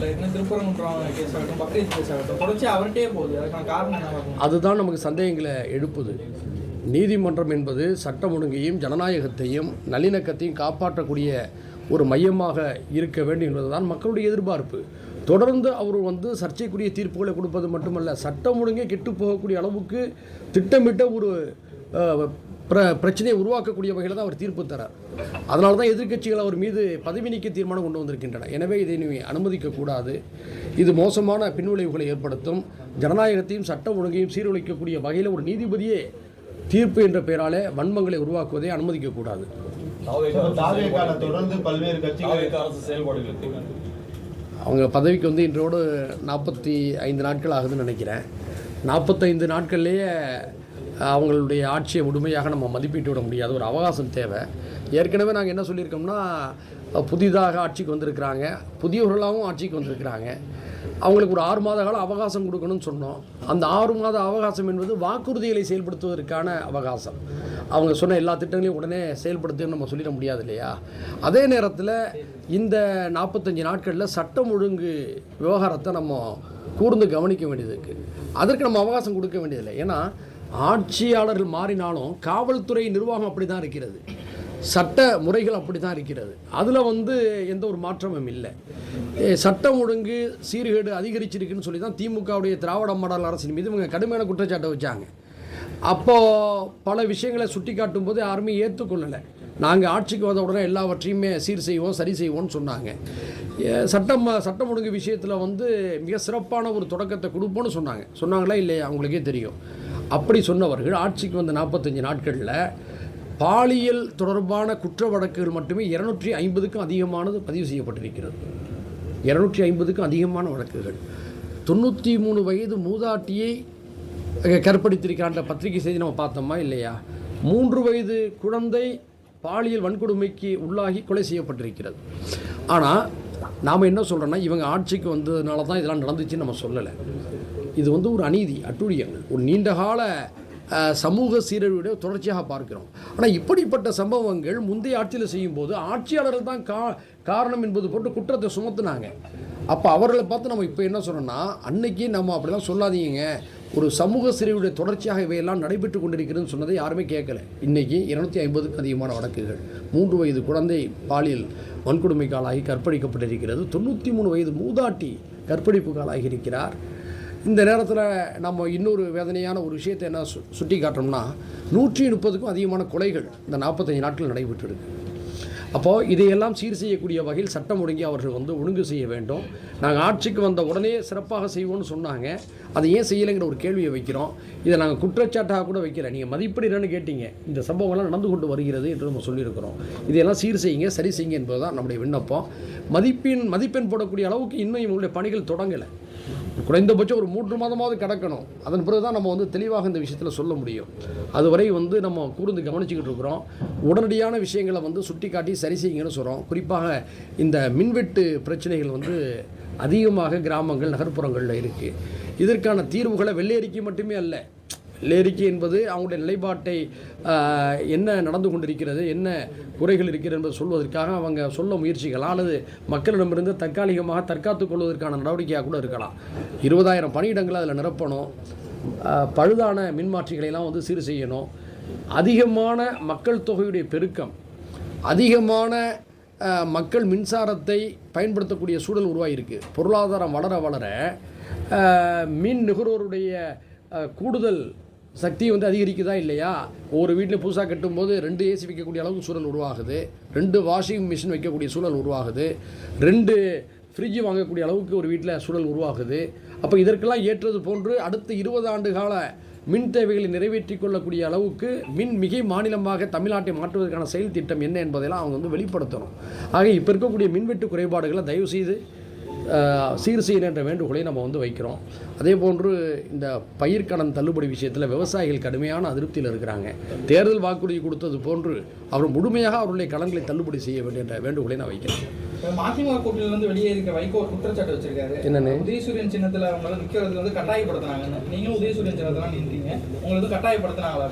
இல்லை இன்னும் திருப்பரங்குன்றம் கேஸ் ஆகட்டும், பக்ரீத் கேஸ் ஆகட்டும், தொடர்ச்சியாக அவர்கிட்டே போகுது. அதுக்கான காரணம் என்ன? அதுதான் நமக்கு சந்தேகங்களை எழுப்புது. நீதிமன்றம் என்பது சட்டம் ஒழுங்கையும் ஜனநாயகத்தையும் நல்லிணக்கத்தையும் காப்பாற்றக்கூடிய ஒரு மையமாக இருக்க வேண்டும் என்பதுதான் மக்களுடைய எதிர்பார்ப்பு. தொடர்ந்து அவர் சர்ச்சைக்குரிய தீர்ப்புகளை கொடுப்பது மட்டுமல்ல, சட்டம் ஒழுங்கே கெட்டு போகக்கூடிய அளவுக்கு திட்டமிட்ட ஒரு பிரச்சனையை உருவாக்கக்கூடிய வகையில் தான் அவர் தீர்ப்பு தரார். அதனால தான் எதிர்க்கட்சிகள் அவர் மீது பதவி நீக்க தீர்மானம் கொண்டு வந்திருக்கின்றன. எனவே இதை நீ அனுமதிக்கக்கூடாது. இது மோசமான பின்விளைவுகளை ஏற்படுத்தும். ஜனநாயகத்தையும் சட்டம் ஒழுங்கையும் சீர்குலைக்கக்கூடிய வகையில் ஒரு நீதிபதியே தீர்ப்பு என்ற பெயராலே வன்மங்களை உருவாக்குவதை அனுமதிக்கக்கூடாது. தொடர்ந்து பல்வேறு கட்சிகள் அவங்க பதவிக்கு இன்றோடு 45 நாட்கள் ஆகுதுன்னு நினைக்கிறேன். 45 நாட்கள்லேயே அவங்களுடைய ஆட்சியை முழுமையாக நம்ம மதிப்பீட்டு விட முடியாது. ஒரு அவகாசம் தேவை. ஏற்கனவே நாங்கள் என்ன சொல்லியிருக்கோம்னா, புதிதாக ஆட்சிக்கு வந்திருக்கிறாங்க, புதியவர்களாகவும் ஆட்சிக்கு வந்திருக்கிறாங்க, அவங்களுக்கு ஒரு 6 மாத காலம் அவகாசம் கொடுக்கணும்னு சொன்னோம். அந்த 6 மாத அவகாசம் என்பது வாக்குறுதிகளை செயல்படுத்துவதற்கான அவகாசம். அவங்க சொன்ன எல்லா திட்டங்களையும் உடனே செயல்படுத்துன்னு நம்ம சொல்லிட முடியாது இல்லையா? அதே நேரத்தில் இந்த 45 நாட்களில் சட்டம் ஒழுங்கு விவகாரத்தை நம்ம கூர்ந்து கவனிக்க வேண்டியது இருக்குது. அதற்கு நம்ம அவகாசம் கொடுக்க வேண்டியதில்லை. ஏன்னா ஆட்சியாளர்கள் மாறினாலும் காவல்துறை நிர்வாகம் அப்படி தான் இருக்கிறது, சட்ட முறைகள் அப்படி தான் இருக்கிறது. அதில் எந்த ஒரு மாற்றமும் இல்லை. சட்டம் ஒழுங்கு சீர்கேடு அதிகரிச்சிருக்குன்னு சொல்லி தான் திமுகவுடைய திராவிட மாடல் அரசின் மீது இவங்க கடுமையான குற்றச்சாட்டை வச்சாங்க. அப்போது பல விஷயங்களை சுட்டி காட்டும் போது யாருமே ஏற்றுக்கொள்ளலை. நாங்கள் ஆட்சிக்கு வந்த உடனே எல்லாவற்றையுமே சீர் செய்வோம், சரி செய்வோம்னு சொன்னாங்க. சட்டம் ஒழுங்கு விஷயத்தில் மிக சிறப்பான ஒரு தொடக்கத்தை கொடுப்போன்னு சொன்னாங்களா இல்லையா? அவங்களுக்கே தெரியும். அப்படி சொன்னவர்கள் ஆட்சிக்கு வந்த 45 நாட்களில் பாலியல் தொடர்பான குற்ற வழக்குகள் மட்டுமே 250க்கும் அதிகமானது பதிவு செய்யப்பட்டிருக்கிறது. 250க்கும் அதிகமான வழக்குகள். 93 வயது மூதாட்டியை கற்பழித்திருக்கிறான்ற பத்திரிகை செய்தி நம்ம பார்த்தோமா இல்லையா? 3 வயது குழந்தை பாலியல் வன்கொடுமைக்கு உள்ளாகி கொலை செய்யப்பட்டிருக்கிறது. ஆனால் நாம் என்ன சொல்கிறோன்னா, இவங்க ஆட்சிக்கு வந்ததுனால தான் இதெல்லாம் நடந்துச்சுன்னு நம்ம சொல்லலை. இது ஒரு அநீதி, அட்டூழியங்கள், ஒரு நீண்டகால சமூக சீரழிவுடைய தொடர்ச்சியாக பார்க்கிறோம். ஆனால் இப்படிப்பட்ட சம்பவங்கள் முந்தைய ஆட்சியில் செய்யும்போது ஆட்சியாளர்கள் தான் காரணம் என்பது போட்டு குற்றத்தை சுமத்துனாங்க. அப்போ அவர்களை பார்த்து நம்ம இப்போ என்ன சொல்கிறோன்னா, அன்னைக்கு நம்ம அப்படிலாம் சொல்லாதீங்க, ஒரு சமூக சீரழிவுடைய தொடர்ச்சியாக இவையெல்லாம் நடைபெற்று கொண்டிருக்கிறதுன்னு சொன்னதை யாருமே கேட்கலை. இன்றைக்கி 250க்கும் அதிகமான வழக்குகள். 3 வயது குழந்தை பாலியல் வன்கொடுமைக்கு ஆளாகி கற்பழிக்கப்பட்டிருக்கிறது. 93 வயது மூதாட்டி கற்பழிப்புக்கு ஆளாகி இருக்கிறார். இந்த நேரத்தில் நம்ம இன்னொரு வேதனையான ஒரு விஷயத்தை என்ன சுட்டி காட்டுறோம்னா, 130க்கும் அதிகமான கொலைகள் இந்த 45 நாட்கள் நடைபெற்றிருக்கு. அப்போது இதையெல்லாம் சீர் செய்யக்கூடிய வகையில் சட்டம் ஒழுங்கி அவர்கள் ஒழுங்கு செய்ய வேண்டும். நாங்கள் ஆட்சிக்கு வந்த உடனே சிறப்பாக செய்வோம்னு சொன்னாங்க, அதை ஏன் செய்யலைங்கிற ஒரு கேள்வியை வைக்கிறோம். இதை நாங்கள் குற்றச்சாட்டாக கூட வைக்கல. நீங்கள் மதிப்பிடுறேன்னு கேட்டீங்க. இந்த சம்பவங்கள்லாம் நடந்து கொண்டு வருகிறது என்று நம்ம சொல்லியிருக்கிறோம். இதையெல்லாம் சீர் செய்யுங்க, சரி செய்யுங்க என்பது தான் நம்முடைய விண்ணப்பம். மதிப்பெண் போடக்கூடிய அளவுக்கு இன்னும் இவங்களுடைய பணிகள் தொடங்கலை. குறைந்தபட்சம் ஒரு 3 மாதமாவது கிடக்கணும். அதன் பிறகு தான் நம்ம தெளிவாக இந்த விஷயத்தில் சொல்ல முடியும். அதுவரை நம்ம கூர்ந்து கவனிச்சுக்கிட்டு இருக்கிறோம். உடனடியான விஷயங்களை சுட்டி காட்டி சரி செய்யுங்கன்னு சொல்கிறோம். குறிப்பாக இந்த மின்வெட்டு பிரச்சனைகள் அதிகமாக கிராமங்கள் நகர்ப்புறங்களில் இருக்குது. இதற்கான தீர்வுகளை வெள்ளை அறிக்கை மட்டுமே அல்ல, வெள்ளை என்பது அவங்களுடைய நிலைப்பாட்டை என்ன நடந்து கொண்டிருக்கிறது, என்ன குறைகள் இருக்கிறது என்பதை சொல்வதற்காக அவங்க சொல்ல முயற்சிக்கலாம், அல்லது மக்களிடமிருந்து தற்காலிகமாக தற்காத்துக் கொள்வதற்கான நடவடிக்கையாக கூட இருக்கலாம். 20,000 பணியிடங்களை அதில் நிரப்பணும், பழுதான மின்மாற்றிகளையெல்லாம் சீர் செய்யணும், அதிகமான மக்கள் தொகையுடைய பெருக்கம், அதிகமான மக்கள் மின்சாரத்தை பயன்படுத்தக்கூடிய சூழல் உருவாகியிருக்கு. பொருளாதாரம் வளர வளர மின் நுகர்வோருடைய கூடுதல் சக்தி அதிகரிக்குதா இல்லையா? ஒரு வீட்டில் புதுசாக கட்டும்போது 2 ஏசி வைக்கக்கூடிய அளவுக்கு சூழல் உருவாகுது, 2 வாஷிங் மிஷின் வைக்கக்கூடிய சூழல் உருவாகுது, 2 ஃப்ரிட்ஜ் வாங்கக்கூடிய அளவுக்கு ஒரு வீட்டில் சூழல் உருவாகுது. அப்போ இதற்கெல்லாம் ஏற்றது போன்று அடுத்த 20 ஆண்டு கால மின் தேவைகளை நிறைவேற்றி கொள்ளக்கூடிய அளவுக்கு மின் மிகை மாநிலமாக தமிழ்நாட்டை மாற்றுவதற்கான செயல் திட்டம் என்ன என்பதெல்லாம் அவங்க வெளிப்படுத்தணும். ஆக இப்போ இருக்கக்கூடிய மின்வெட்டு குறைபாடுகளை தயவுசெய்து சீர் செய்யணும் என்ற வேண்டுகோளை நம்ம வைக்கிறோம். அதே போன்று இந்த பயிர்க்கடன் தள்ளுபடி விஷயத்தில் விவசாயிகள் கடுமையான அதிருப்தியில் இருக்கிறாங்க. தேர்தல் வாக்குறுதி கொடுத்தது போன்று அவர் முழுமையாக அவருடைய கடன்களை தள்ளுபடி செய்ய வேண்டிய என்ற வேண்டுகோளை நான் வைக்கிறேன். மதிமுக கூட்டணியில இருந்து வெளியே இருக்க வைகோ ஒரு குற்றச்சாட்டு வச்சிருக்காரு. என்னன்னு? உதயசூரியன் சின்னத்துல அவங்கள நிக்கிறதுல வந்து கட்டாயப்படுத்தினாங்கன்னு. நீங்களும் உதயசூரியன் சின்னத்துல நின்றீங்க, உங்களை வந்து கட்டாயப்படுத்தினாங்களா?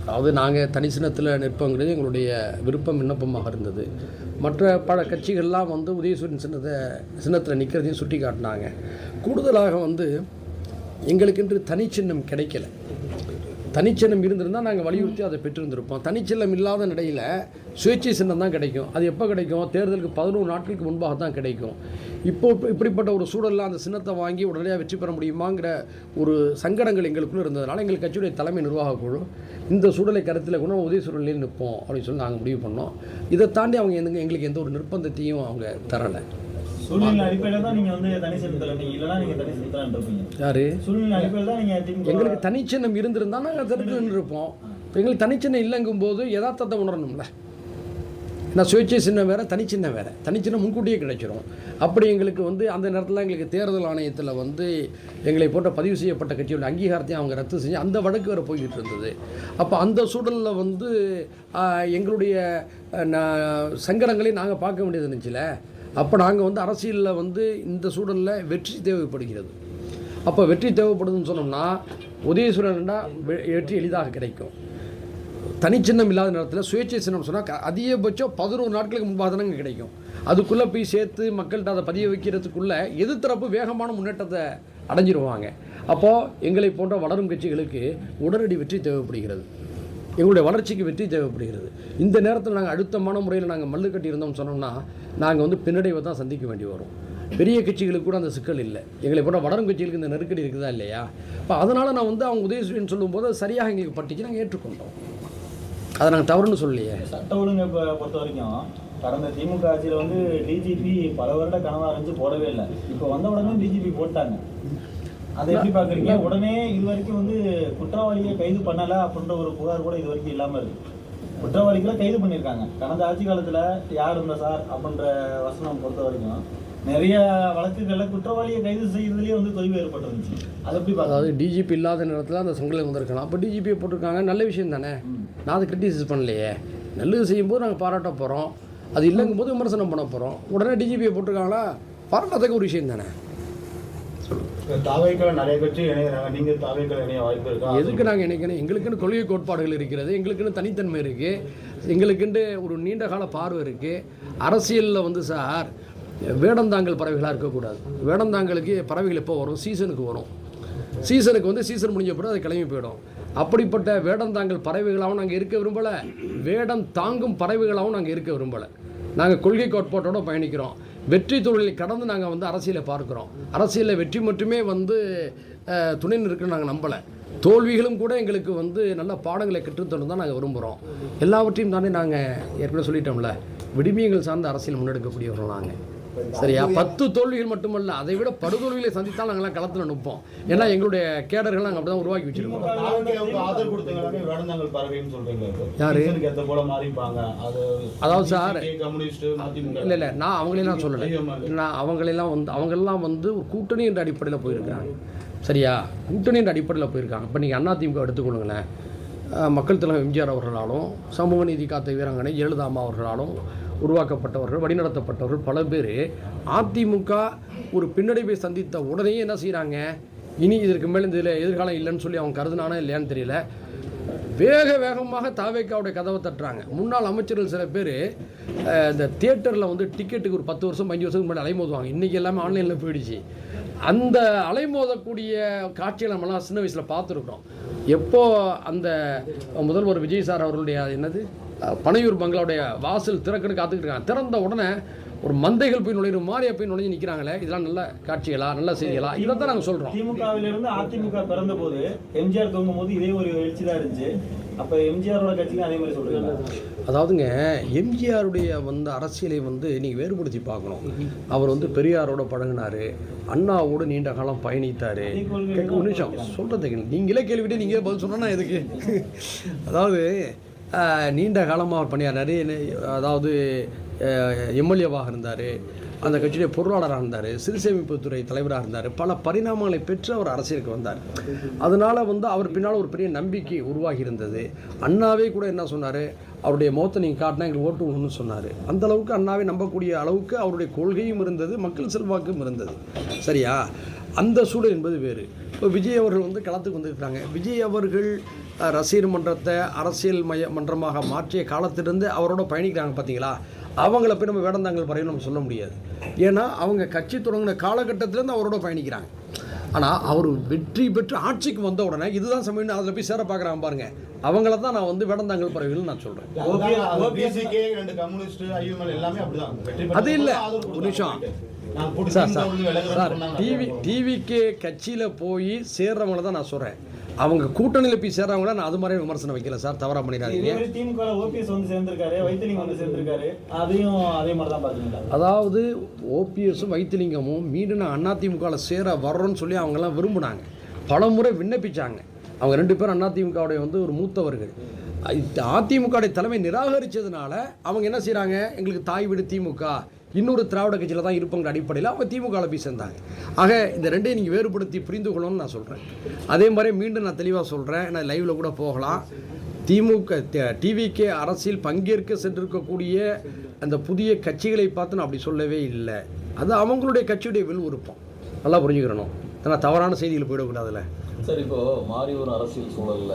அதாவது நாங்கள் தனி சின்னத்தில் நிற்போங்கிறது எங்களுடைய விருப்பம் விண்ணப்பமாக இருந்தது. மற்ற பல கட்சிகள்லாம் வந்து உதயசூரியன் சின்னத்தில் நிற்கிறதையும் சுட்டி காட்டினாங்க. கூடுதலாக வந்து எங்களுக்கென்று தனிச்சின்னம் கிடைக்கல. தனிச்சின்னம் இருந்திருந்தால் நாங்கள் வலியுறுத்தி அதை பெற்றிருந்திருப்போம். தனிச்சின்னம் இல்லாத நிலையில் சுயேட்சை சின்னம் தான் கிடைக்கும். அது எப்போ கிடைக்கும்? தேர்தலுக்கு 11 நாட்களுக்கு முன்பாக தான் கிடைக்கும். இப்படிப்பட்ட ஒரு சூழலில் அந்த சின்னத்தை வாங்கி உடனடியாக வெற்றி பெற முடியுமாங்கிற ஒரு சங்கடங்கள் எங்களுக்குள்ளே இருந்ததுனால எங்கள் கட்சியுடைய தலைமை நிர்வாக குழு இந்த சூழலை கருத்தில் கொண்டு உதயசூரியனில் நிற்போம் அப்படின்னு சொல்லி நாங்கள் முடிவு பண்ணோம். இதை தாண்டி அவங்க எங்களுக்கு எந்த ஒரு நிர்பந்தத்தையும் அவங்க தரலை. சூழ்நிலை அடிப்படையில் தான் நீங்கள் வந்து தனி சின்னத்தில் இல்லைனா நீங்கள் தனி சின்னத்தில் இருப்பீங்க. யாரு? சூழ்நிலை அடிப்படையில் தான் நீங்கள் எங்களுக்கு தனிச்சின்னம் இருந்திருந்தால் நாங்கள் அதற்கு நின்றுருப்போம். இப்போ எங்களுக்கு தனிச்சின்னம் இல்லைங்கும் போது யதார்த்தத்தை உணரணும்ல. நான் சுயேட்சை சின்னம் வேறு, தனிச்சின்னம் வேறு. தனிச்சின்னம் முன்கூட்டியே கிடைச்சிரும். அப்படி எங்களுக்கு வந்து அந்த நேரத்தில் எங்களுக்கு தேர்தல் ஆணையத்தில் வந்து எங்களை போன்ற பதிவு செய்யப்பட்ட கட்சியோட அங்கீகாரத்தையும் அவங்க ரத்து செஞ்சு அந்த வழக்கு வேறு போய்கிட்டு இருந்தது. அப்போ அந்த சூழலில் வந்து எங்களுடைய சங்கடங்களை நாங்கள் பார்க்க வேண்டியது இருந்துச்சுல. அப்போ நாங்கள் வந்து அரசியலில் வந்து இந்த சூழலில் வெற்றி தேவைப்படுகிறது. அப்போ வெற்றி தேவைப்படுதுன்னு சொன்னோம்னா உதயசூரன்டா வெற்றி எளிதாக கிடைக்கும். தனிச்சின்னம் இல்லாத நேரத்தில் சுயேட்சை சின்னம் சொன்னால் அதிகபட்சம் 11 நாட்களுக்கு முன்பாக தானே கிடைக்கும். அதுக்குள்ளே போய் சேர்த்து மக்கள்கிட்ட அதை பதிய வைக்கிறதுக்குள்ளே எதிர்த்தரப்பு வேகமான முன்னேற்றத்தை அடைஞ்சிருவாங்க. அப்போது எங்களை போன்ற வளரும் கட்சிகளுக்கு உடனடி வெற்றி தேவைப்படுகிறது. எங்களுடைய வளர்ச்சிக்கு வெற்றி தேவைப்படுகிறது. இந்த நேரத்தில் நாங்கள் அழுத்தமான முறையில் நாங்கள் மல்லு கட்டி இருந்தோம்னு சொன்னோம்னா நாங்கள் வந்து பின்னடைவை தான் சந்திக்க வேண்டி வரும். பெரிய கட்சிகளுக்கு கூட அந்த சிக்கல் இல்லை. எங்களை போன்ற வளரும் கட்சிகளுக்கு இந்த நெருக்கடி இருக்குதா இல்லையா? இப்போ அதனால் நான் வந்து அவங்க உதயசூரியன் சொல்லும்போது சரியாக எங்களுக்கு பட்டுச்சு, நாங்கள் ஏற்றுக்கொண்டோம். அதை நாங்கள் தவறுன்னு சொல்லலையே. சட்ட ஒழுங்கை பொறுத்த வரைக்கும் கடந்த திமுக ஆட்சியில் வந்து டிஜிபி பல வருட கனவாக இருந்துச்சு, போடவே இல்லை. இப்போ வந்த உடனே டிஜிபி போட்டாங்க. அதை எப்படி பார்க்குறீங்க? உடனே இது வரைக்கும் வந்து குற்றவாளியை கைது பண்ணலை அப்படின்ற ஒரு புகார் கூட இது வரைக்கும் இல்லாமல் இருக்குது. குற்றவாளிகளை கைது பண்ணியிருக்காங்க. கடந்த ஆட்சி காலத்தில் யார் இருந்தா சார் அப்படின்ற வசனம் பொறுத்த வரைக்கும் நிறைய வழக்குகளில் குற்றவாளியை கைது செய்யறதுலேயே வந்து தொய்வு ஏற்பட்டுருந்துச்சு. அதை எப்படி பார்க்க? அதாவது டிஜிபி இல்லாத நேரத்தில் அந்த சங்கிலி வந்திருக்கலாம். அப்போ டிஜிபியை போட்டிருக்காங்க, நல்ல விஷயம் தானே. நான் அதை கிரிட்டிசைஸ் பண்ணலையே. நல்லது செய்யும்போது நாங்கள் பாராட்ட போகிறோம், அது இல்லைங்கும் போது விமர்சனம் பண்ண போகிறோம். உடனே டிஜிபியை போட்டிருக்காங்களா, பாராட்டத்துக்கு ஒரு விஷயம் தானே. தாவேக்கள் நிறைய கட்சி இணைகிறாங்க, நீங்கள் தாவேக்கள் இணைய வாய்ப்பு இருக்கா? எதுக்கு நாங்கள் இணைக்கணும்? எங்களுக்குன்னு கொள்கை கோட்பாடுகள் இருக்கிறது, எங்களுக்குன்னு தனித்தன்மை இருக்குது, எங்களுக்குன்னு ஒரு நீண்ட கால பார்வை இருக்குது. அரசியலில் வந்து சார் வேடந்தாங்கல் பறவைகளாக இருக்கக்கூடாது. வேடந்தாங்களுக்கு பறவைகள் எப்போ வரும்? சீசனுக்கு வரும். சீசனுக்கு வந்து சீசன் முடிஞ்ச பிறகு அது கிளம்பி போயிடும். அப்படிப்பட்ட வேடந்தாங்கல் பறவைகளாகவும் நாங்கள் இருக்க விரும்பலை, வேடம் தாங்கும் பறவைகளாகவும் நாங்கள் இருக்க விரும்பலை. நாங்கள் கொள்கை கோட்பாட்டோடு பயணிக்கிறோம். வெற்றி தொழிலை கடந்து நாங்கள் வந்து அரசியலை பார்க்குறோம். அரசியலில் வெற்றி மட்டுமே வந்து துணை நிற்கணும்னு நாங்கள் நம்பலை. தோல்விகளும் கூட எங்களுக்கு வந்து நல்ல பாடங்களை கற்றுத்தரணும் தான் நாங்கள் விரும்புகிறோம். எல்லாவற்றையும் தானே நாங்கள் ஏற்கனவே சொல்லிட்டோம்ல, விடுமியங்கள் சார்ந்த அரசியல் முன்னெடுக்கக்கூடியவர்கள் நாங்கள். சரியா? 10 தோல்விகள் மட்டுமல்ல, அதை விட படுதோல்விகளை சந்தித்தால் நாங்கள்லாம் களத்தில் நிற்போம். ஏன்னா எங்களுடைய கேடர்கள் நாங்கள் அப்படி தான் உருவாக்கி வச்சிருக்கோம். யாரு? அதாவது சார் இல்லை நான் அவங்களெல்லாம் சொல்லலை. நான் அவங்களெல்லாம் வந்து ஒரு கூட்டணி என்ற அடிப்படையில் போயிருக்காங்க. சரியா? கூட்டணி என்ற அடிப்படையில் போயிருக்காங்க. இப்போ நீங்கள் அதிமுக எடுத்துக்கொள்ளுங்களேன். மக்கள் தலைவர் எம்ஜிஆர் அவர்களாலும் சமூக நீதி காத்த வீராங்கனை ஜெயலலிதா அவர்களாலும் உருவாக்கப்பட்டவர்கள், வழிநடத்தப்பட்டவர்கள் பல பேர் அதிமுக ஒரு பின்னடைவை சந்தித்த உடனே என்ன செய்கிறாங்க, இனி இதற்கு மேலே இதில் எதிர்காலம் இல்லைன்னு சொல்லி அவங்க கருதுனானா இல்லையான்னு தெரியல, வேகமாக தாவேக்காவுடைய கதவை தட்டுறாங்க. முன்னாள் அமைச்சர்கள் சில பேர் இந்த தியேட்டரில் வந்து டிக்கெட்டுக்கு ஒரு 10 வருஷம் 5 வருஷத்துக்கு முன்னாடி அலைமோதுவாங்க. இன்றைக்கி எல்லாமே ஆன்லைனில் போயிடுச்சு. அந்த அலைமோதக்கூடிய காட்சிகளை நம்மளாம் சின்ன வயசில் பார்த்துருக்குறோம். எப்போது அந்த முதல்வர் விஜய் சார் அவர்களுடைய என்னது பனையூர் பங்களாவுடைய வாசல் திறக்கன்னு காத்துக்கிட்டு இருக்காங்க. திறந்த உடனே ஒரு மந்தைகள் போய் நுழையிற மாதிரியா போய் நுழைஞ்சு நிற்கிறாங்களே, இதெல்லாம் நல்ல காட்சிகளா, நல்ல செய்திகளா? இதை தான் நாங்கள் சொல்கிறோம். திமுகவிலிருந்து அதிமுக பிறந்த போது எம்ஜிஆர் தூங்கும் போது இதே ஒரு எழுச்சி தான் இருந்துச்சு. அப்போ எம்ஜிஆரோட கட்சிக்கு அதே மாதிரி சொல்கிறீங்க? அதாவதுங்க, எம்ஜிஆருடைய வந்து அரசியலை வந்து நீங்கள் வேறுபடுத்தி பார்க்கணும். அவர் வந்து பெரியாரோட பழகினார், அண்ணாவோடு நீண்ட காலம் பயணித்தார். ஒரு நிமிஷம் சொல்கிறதுக்கு நீங்களே கேள்விட்டு நீங்களே பதில் சொன்னா எதுக்கு? அதாவது நீண்ட காலமாக அவர் பண்ணியார். நிறைய அதாவது எம்எல்ஏவாக இருந்தார், அந்த கட்சியுடைய பொருளாளராக இருந்தார், சிறுசேமிப்புத்துறை தலைவராக இருந்தார். பல பரிணாமங்களை பெற்று அவர் அரசியலுக்கு வந்தார். அதனால் அவர் பின்னால் ஒரு பெரிய நம்பிக்கை உருவாகி இருந்தது. அண்ணாவே கூட என்ன சொன்னார், அவருடைய முகத்தை நீங்கள் காட்டினா எங்களுக்கு ஓட்டு விடணும்னு சொன்னார். அந்த அளவுக்கு அண்ணாவை நம்பக்கூடிய அளவுக்கு அவருடைய கொள்கையும் இருந்தது, மக்கள் செல்வாக்கும் இருந்தது. சரியா? அந்த சூழல் என்பது வேறு. இப்போ விஜய் அவர்கள் களத்துக்கு வந்திருக்கிறாங்க. விஜய் அவர்கள் ரசிகர் மன்றத்தை அரசியல் மன்றமாக மாற்றிய காலத்திலிருந்து அவரோட பயணிக்கிறாங்க பார்த்தீங்களா? அவங்கள போய் நம்ம வேடந்தாங்கல் பறையும் நம்ம சொல்ல முடியாது. ஏன்னா அவங்க கட்சி தொடங்கின காலகட்டத்திலேருந்து அவரோட பயணிக்கிறாங்க. ஆனால் அவர் வெற்றி பெற்று ஆட்சிக்கு வந்த உடனே இதுதான் சமயம் அதில் போய் சேர பார்க்குறாங்க பாருங்க. அவங்கள தான் நான் வேடந்தாங்கல் பறவைகள் நான் சொல்கிறேன். அது இல்லை, ஒரு நிமிஷம் சார். டிவிகே கட்சியில் போய் சேர்றவங்கள தான் நான் சொல்கிறேன். அவங்க கூட்டணியில் போய் சேர்றவங்கள நான் அது மாதிரி விமர்சனம் வைக்கல சார், தவறா பண்ணிடாதீங்க. அதாவது ஓபிஎஸும் வைத்திலிங்கமும் மீண்டும் நான் அதிமுகவில் சேர வர்றோன்னு சொல்லி அவங்கெல்லாம் விரும்பினாங்க, பல முறை விண்ணப்பிச்சாங்க. அவங்க 2 பேரும் அதிமுகவுடைய ஒரு மூத்தவர்கள். அதிமுகவுடைய தலைமை நிராகரித்ததுனால அவங்க என்ன செய்கிறாங்க, எங்களுக்கு தாய் வீடு திமுக, இன்னொரு திராவிட கட்சியில் தான் இருப்பங்கிற அடிப்படையில் அவங்க திமுகவில் போய் சேர்ந்தாங்க. ஆக இந்த ரெண்டையும் நீங்கள் வேறுபடுத்தி புரிந்து கொள்ளணும்னு நான் சொல்கிறேன். அதே மாதிரி மீண்டும் நான் தெளிவாக சொல்கிறேன், நான் லைவில் கூட போகலாம். திமுக டிவிகே அரசியல் பங்கேற்க சென்றிருக்கக்கூடிய அந்த புதிய கட்சிகளை பார்த்து நான் அப்படி சொல்லவே இல்லை. அது அவங்களுடைய கட்சியுடைய விருப்பம், நல்லா புரிஞ்சுக்கிறணும். ஆனால் தவறான செய்திகள் போயிடக்கூடாதுல்ல சார். இப்போ மாறி ஒரு அரசியல் சூழல்ல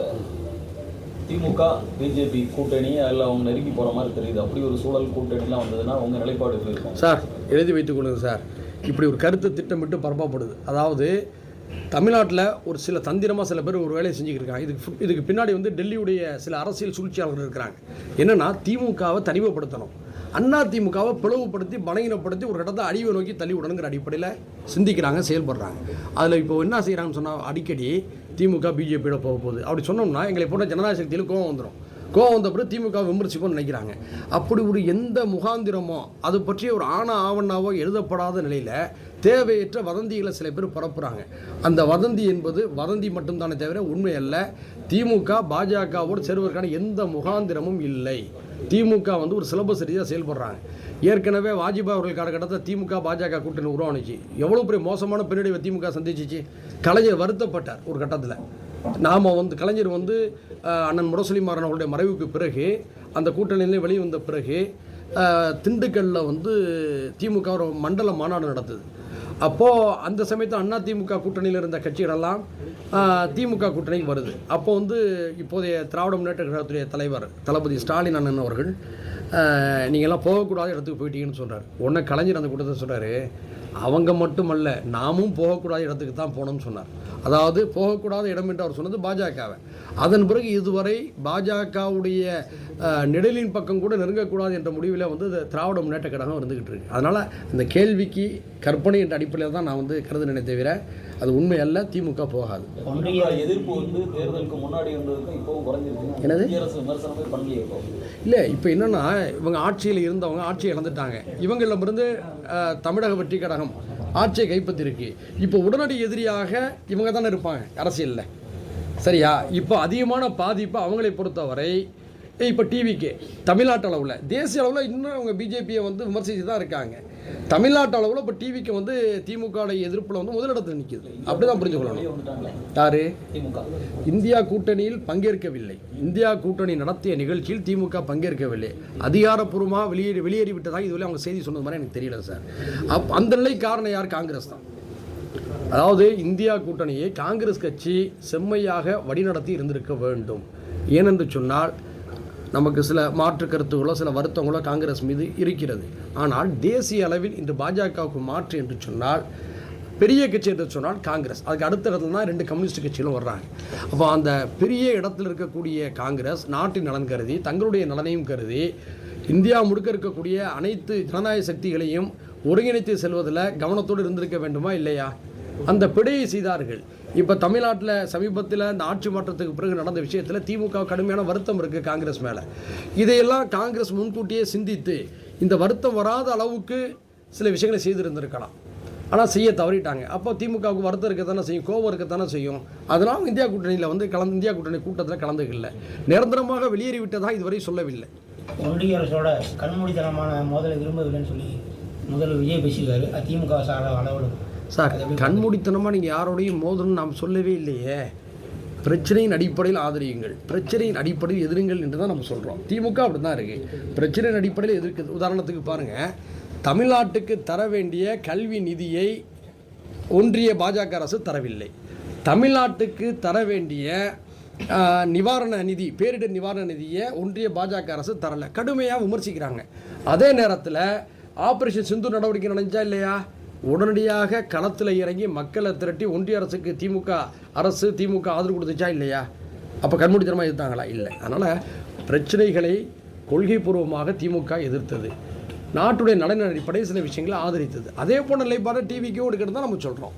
திமுக பிஜேபி கூட்டணி அதில் அவங்க நெருங்கி போகிற மாதிரி தெரியுது. அப்படி ஒரு சூழல் கூட்டணிலாம் வந்ததுன்னா அவங்க நிலைப்பாடு இருக்கும் சார். எழுதி வைத்துக் கொள்ளுங்க சார். இப்படி ஒரு கருத்து திட்டமிட்டு பரப்பப்படுது. அதாவது தமிழ்நாட்டில் ஒரு சில தந்திரமாக சில பேர் ஒரு வேலையை செஞ்சுக்கிட்டு இருக்காங்க. இதுக்கு பின்னாடி டெல்லியுடைய சில அரசியல் சூழ்ச்சியாளர்கள் இருக்கிறாங்க. என்னென்னா திமுகவை தனிமைப்படுத்தணும், அதிமுகவை பிளவுபடுத்தி பலகீனப்படுத்தி ஒரு இடத்தை அழிவை நோக்கி தள்ளி விடணுங்கிற அடிப்படையில் சிந்திக்கிறாங்க, செயல்படுறாங்க. அதில் இப்போ என்ன செய்கிறாங்கன்னு சொன்னால், அடிக்கடி திமுக பிஜேபியோட போக போகுது அப்படி சொன்னோம்னா எங்களை போன்ற ஜனநாயக சக்தியில் கோவம் வந்துடும். கோவம் வந்த பிறகு திமுக விமர்சிப்போம்னு நினைக்கிறாங்க. அப்படி ஒரு எந்த முகாந்திரமோ அது பற்றிய ஒரு ஆவணாவோ எழுதப்படாத நிலையில் தேவையற்ற வதந்திகளை சில பேர் பரப்புகிறாங்க. அந்த வதந்தி என்பது வதந்தி மட்டும்தானே தவிர உண்மை அல்ல. திமுக பாஜகவோடு சேருவதற்கான எந்த முகாந்திரமும் இல்லை. திமுக ஒரு சிலபஸ் ரீதியாக செயல்படுறாங்க. ஏற்கனவே வாஜ்பாய் அவர்கள் காலகட்டத்தில் திமுக பாஜக கூட்டணி உருவானுச்சு. எவ்வளோ பெரிய மோசமான பின்னடைவை திமுக சந்திச்சிச்சு. கலைஞர் வருத்தப்பட்டார் ஒரு கட்டத்தில். நாம் கலைஞர் அண்ணன் முரசொலி மாறன் அவர்களுடைய மறைவுக்கு பிறகு அந்த கூட்டணியிலே வெளியே வந்த பிறகு திண்டுக்கல்லில் திமுக ஒரு மண்டல மாநாடு நடத்துது. அப்போது அந்த சமயத்தில் அதிமுக கூட்டணியில் இருந்த கட்சிகளெல்லாம் திமுக கூட்டணிக்கு வருது. அப்போ இப்போதைய திராவிட முன்னேற்ற கழகத்துடைய தலைவர் தளபதி ஸ்டாலின் அண்ணன் அவர்கள் நீங்கள்லாம் போகக்கூடாத இடத்துக்கு போயிட்டீங்கன்னு சொல்கிறார். உடனே கலைஞர் அந்த கூட்டத்தை சொல்கிறாரு, அவங்க மட்டுமல்ல நாமும் போகக்கூடாத இடத்துக்கு தான் போனோம்னு சொன்னார். அதாவது போகக்கூடாத இடம் என்று அவர் சொன்னது பாஜகவை. அதன் பிறகு இதுவரை பாஜகவுடைய நிழலின் பக்கம் கூட நெருங்கக்கூடாது என்ற முடிவில் திராவிட முன்னேற்ற கழகம் இருந்துக்கிட்டு இருக்கு. அதனால் இந்த கேள்விக்கு கற்பனை என்ற அடிப்படையில் தான் நான் கருதுனேனே தவிர அது உண்மை அல்ல. திமுக போகாது. எதிர்ப்பு தேர்தலுக்கு முன்னாடி இருந்ததுக்கும் இப்போவும் குறைஞ்சிருக்கு. என்னது விமர்சனமே பண்ணலையே இப்போ. இல்லை, இப்போ என்னென்னா இவங்க ஆட்சியில் இருந்தவங்க ஆட்சியை இழந்துட்டாங்க. இவங்களிடமிருந்து தமிழக வெற்றி கழகம் ஆட்சியை கைப்பற்றிருக்கு. இப்போ உடனடி எதிரியாக இவங்க தானே இருப்பாங்க அரசியலில். சரியா? இப்போ அதிகமான பாதிப்பு அவங்களை பொறுத்தவரை இப்போ டிவிக்கு தமிழ்நாட்டு அளவில், தேசிய அளவில் இன்னும் அவங்க பிஜேபியை விமர்சித்து தான் இருக்காங்க. தமிழ்நாட்டு அளவில் இப்போ டிவிக்கு திமுகவுடைய எதிர்ப்பில் முதலிடத்தில் நிற்கிது. அப்படி தான் புரிஞ்சு கொள்ளணும். யார் இந்தியா கூட்டணியில் பங்கேற்கவில்லை. இந்தியா கூட்டணி நடத்திய நிகழ்ச்சியில் திமுக பங்கேற்கவில்லை. அதிகாரப்பூர்வமாக வெளியேறிவிட்டதாக இதுவரை அவங்க செய்தி சொன்னது மாதிரி எனக்கு தெரியல சார். அந்த நிலை காரணம் யார்? காங்கிரஸ் தான். அதாவது இந்தியா கூட்டணியை காங்கிரஸ் கட்சி செம்மையாக வழிநடத்தி இருந்திருக்க வேண்டும். ஏனென்று சொன்னால் நமக்கு சில மாற்று கருத்துகளோ சில வருத்தங்களோ காங்கிரஸ் மீது இருக்கிறது. ஆனால் தேசிய அளவில் இன்று பாஜகவுக்கு மாற்று என்று சொன்னால், பெரிய கட்சி என்று சொன்னால் காங்கிரஸ். அதுக்கு அடுத்த இடத்துல தான் 2 கம்யூனிஸ்ட் கட்சிகளும் வர்றாங்க. அப்போ அந்த பெரிய இடத்தில் இருக்கக்கூடிய காங்கிரஸ் நாட்டின் நலன் கருதி, தங்களுடைய நலனையும் கருதி, இந்தியா முழுக்க இருக்கக்கூடிய அனைத்து ஜனநாயக சக்திகளையும் ஒருங்கிணைத்து செல்வதில் கவனத்தோடு இருந்திருக்க வேண்டுமா இல்லையா? அந்த பிழையை செய்தார்கள். இப்போ தமிழ்நாட்டில் சமீபத்தில் இந்த ஆட்சி மாற்றத்துக்கு பிறகு நடந்த விஷயத்தில் திமுக கடுமையான வருத்தம் இருக்குது காங்கிரஸ் மேலே. இதையெல்லாம் காங்கிரஸ் முன்கூட்டியே சிந்தித்து இந்த வருத்தம் வராத அளவுக்கு சில விஷயங்களை செய்திருந்திருக்கலாம். ஆனால் செய்ய தவறிட்டாங்க. அப்போ திமுகவுக்கு வருத்தம் இருக்கத்தானே செய்யும், கோபம் இருக்கத்தானே செய்யும். அதனால் இந்தியா கூட்டணியில் இந்தியா கூட்டணி கூட்டத்தில் கலந்துக்கல. நிரந்தரமாக வெளியேறிவிட்டதாக இதுவரை சொல்லவில்லை. ஒன்றிய அரசோட கண்மூடித்தனமான மோதலை விரும்பவில்லைன்னு சொல்லி முதல்வர் விஜய் பேசியிருக்காரு, திமுக அளவில். சார், கண்மூடித்தனமாக நீங்கள் யாரோடையும் மோதணும்னு நாம் சொல்லவே இல்லையே. பிரச்சனையின் அடிப்படையில் ஆதரியுங்கள், பிரச்சனையின் அடிப்படையில் எதிருங்கள் என்று தான் நம்ம சொல்கிறோம். திமுக அப்படி தான் இருக்குது, பிரச்சனையின் அடிப்படையில் எதிர்க்குது. உதாரணத்துக்கு பாருங்கள், தமிழ்நாட்டுக்கு தர வேண்டிய கல்வி நிதியை ஒன்றிய பாஜக அரசு தரவில்லை. தமிழ்நாட்டுக்கு தர வேண்டிய நிவாரண நிதி, பேரிடர் நிவாரண நிதியை ஒன்றிய பாஜக அரசு தரலை, கடுமையாக விமர்சிக்கிறாங்க. அதே நேரத்தில் ஆப்ரேஷன் சிந்து நடவடிக்கை நடந்துச்சா இல்லையா? உடனடியாக களத்தில் இறங்கி மக்களை திரட்டி ஒன்றிய அரசுக்கு திமுக ஆதரவு கொடுத்துச்சா இல்லையா? அப்போ கண்மூடித்தனமாக எதிர்த்தாங்களா? இல்லை. அதனால் பிரச்சனைகளை கொள்கைப்பூர்வமாக திமுக எதிர்த்தது, நாட்டுடைய நலன் அடிப்படையில் சில விஷயங்களை ஆதரித்தது. அதே போன்ற நிலைப்பாடு டிவிக்கும் எடுக்கிறது தான் நம்ம சொல்கிறோம்.